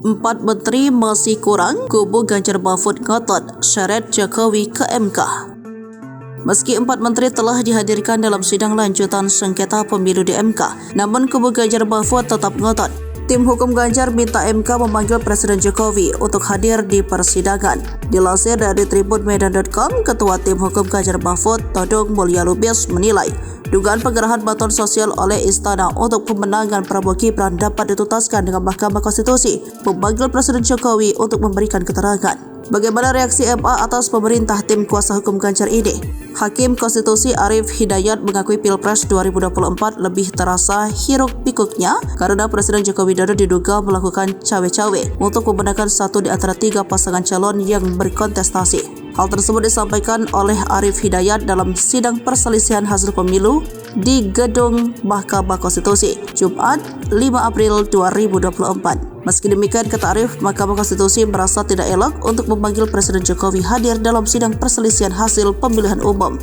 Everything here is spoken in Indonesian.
4 menteri masih kurang, kubu Ganjar Mahfud ngotot syarat Jokowi ke MK. Meski 4 menteri telah dihadirkan dalam sidang lanjutan sengketa pemilu di MK, namun kubu Ganjar Mahfud tetap ngotot. Tim hukum Ganjar minta MK memanggil Presiden Jokowi untuk hadir di persidangan. Dilansir dari tribunmedan.com, Ketua Tim Hukum Ganjar Mahfud, Todung Mulya Lubis, menilai dugaan penggerahan bantuan sosial oleh Istana untuk pemenangan Prabowo Gibran dapat dituntaskan dengan Mahkamah Konstitusi memanggil Presiden Jokowi untuk memberikan keterangan. Bagaimana reaksi MA atas pemerintah tim kuasa hukum Ganjar ini? Hakim Konstitusi Arif Hidayat mengakui Pilpres 2024 lebih terasa hiruk-pikuknya karena Presiden Joko Widodo diduga melakukan cawe-cawe untuk memenangkan satu di antara 3 pasangan calon yang berkontestasi. Hal tersebut disampaikan oleh Arif Hidayat dalam sidang perselisihan hasil pemilu di Gedung Mahkamah Konstitusi, Jumat 5 April 2024. Meski demikian, kata Arif, Mahkamah Konstitusi merasa tidak elok untuk memanggil Presiden Jokowi hadir dalam sidang perselisihan hasil pemilihan umum.